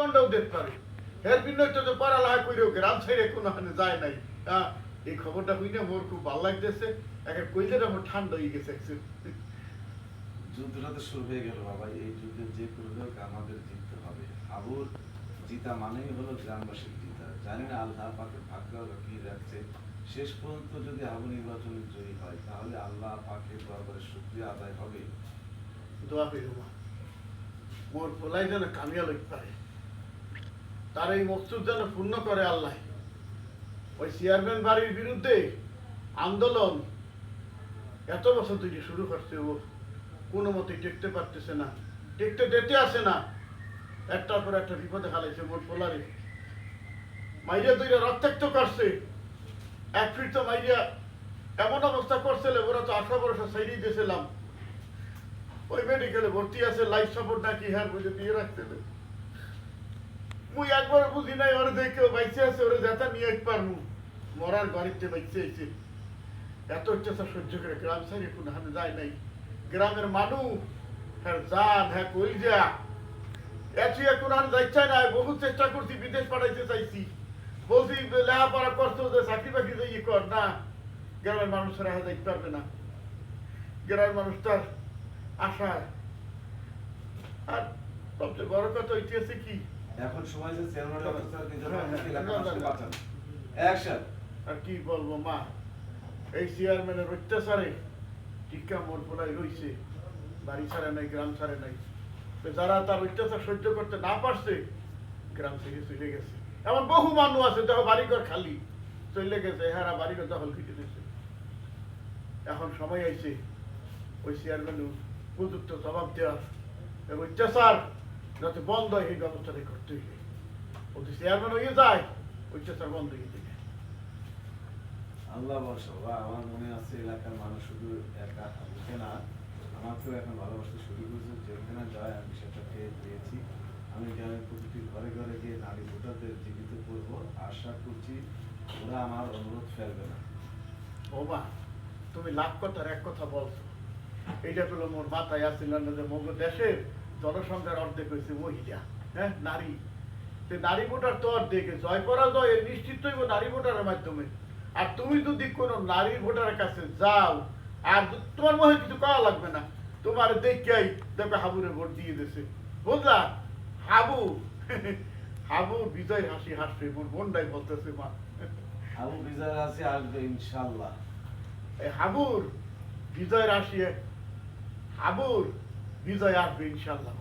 মনটাও দেখতে পারে এর বিনয় তো পড়ালেখা করেও গ্রাম ছেড়ে কোনো যায় নাই। এই খবরটা হইলে মোর খুব ভালো লাগতেছে, এখন কইলে আমার ঠান্ডা হয়ে গেছে। যুদ্ধটা তো শুরু হয়ে গেল বাবা, এই যুদ্ধে যে করবে হোক আমাদের জিততে হবে। হাবুর জিতা মানেই হলো গ্রামবাসীর জিতা। জানি না আল্লাহ পাকের ভাগ্য কি রাখছে, শেষ পর্যন্ত যদি হাবু নির্বাচনে জয়ী হয় তাহলে আল্লাহ পাকের দরবারে শুকরিয়া আদায় হবে। দোয়া করি মা, মোর পোলাই যেন কামিয়া লইতে পারে, তার এই মকসুদ যেন পূর্ণ করে আল্লাহ। ওই চেয়ারম্যান বাড়ির বিরুদ্ধে আন্দোলন এত বছর থেকে শুরু করছে, ও কোনো মতে টেকতে পারতেছে না, টেকতে দিতে আসে না, একটার পর একটা বিপদে হারাইছে মোট পোলারে। মাইরিয়া দুইটা রক্তাক্ত করছে, এক ফিট তো মাইরিয়া এমন অবস্থা করছিল, ওরা তো 18 বছর সাইডেই দিয়েছিলাম, ওই মেডিকেলে ভর্তি আছে, লাইফ সাপোর্ট নাকি হ্যাঁ বুঝে দিয়ে রাখছিল। মুই একবার বুঝি নাই ওরা দেখে বাইচে আছে, ওরা যেটা নিয়ে পারমু মরার বাড়িতে বাইচে আইছে। এত অত্যাচার সহ্য করে গ্রাম সাইডে কোনো হাতে যায় নাই। গ্রামের মানুষ হ্যাঁ জান হ্যাঁ কইজা এত এখন আর যাইছে না, বহু চেষ্টা করছি, বিদেশ পাঠাইতে চাইছি, বলছি লেখাপড়া করছো যে চাকরি বাকরি দিয়ে কর না, গ্রামের মানুষেরা হ্যাঁ যাইতে পারবে না, গ্রামের মানুষ তার আশা। আর সবচেয়ে বড় কথা হইতেছে কি, এখন সময় যে চেয়ারম্যান অফিসার নিজের এলাকার মানুষকে বাঁচান। অ্যাকশন। আর কি বলবো মা, এই চেয়ারম্যানের অত্যাচারে টিকা মোর পোলাই রইছে, বাড়ি ছাড়ে নাই, গ্রাম ছাড়ে নাই। তো যারা তার অত্যাচার সহ্য করতে না পারছে গ্রাম থেকে চলে গেছে। এমন বহু মানুষ আছে দেখো বাড়িঘর খালি চলে গেছে, এহারা বাড়িঘর দখল করে দিয়েছে। এখন সময় আইছে ওই চেয়ারম্যান উপযুক্ত জবাব দেওয়ার, অত্যাচার যাতে বন্ধ হয় এই ব্যবস্থাটাই করতে হইবে। ওদের চেয়ারম্যান হয়ে যায়, অত্যাচার বন্ধ হয়ে যাবে। আল্লাহ বর্ষা বাবা, আমার মনে আছে এলাকার মানুষ শুধু একা হাবুকে না, আমাকেও এখন ভালোবাসতে শুরু করেছে। যেখানে যায় আমি সেটাকে পেয়েছি। আমি গ্রামের প্রতিটি ঘরে ঘরে গিয়ে নারী ভোটারদের জীবিত করবো, আশা করছি ওরা আমার অনুরোধ ফেলবে না। ও মা, তুমি লাখ কথার এক কথা বলছো, এইটা হলো মোর মাথায় আসছিল না যে মগ দেশের জনসংখ্যার অর্ধেক হয়েছে মহিলা, হ্যাঁ নারী। নারী ভোটার তো অর্ধেক, জয় পরাজয় নিশ্চিত হইব নারী ভোটারের মাধ্যমে। আর তুমি যদি কোনো নারী ভোটারের কাছে যাও আর তোমার মনে কিছু করা লাগবে না, তোমার দেখেই দেখো হাবুরে ভোট দিয়ে দিয়েছে, বুঝলা? হাবু হাবু বিজয় হাসি হাসবে, মোর বোনটাই বলতেছে মা। হাবু বিজয় রাশি আসবে ইনশাল্লাহ। এই হাবুর বিজয় রাশি, হাবুর বিজয় আসবে ইনশাল্লাহ।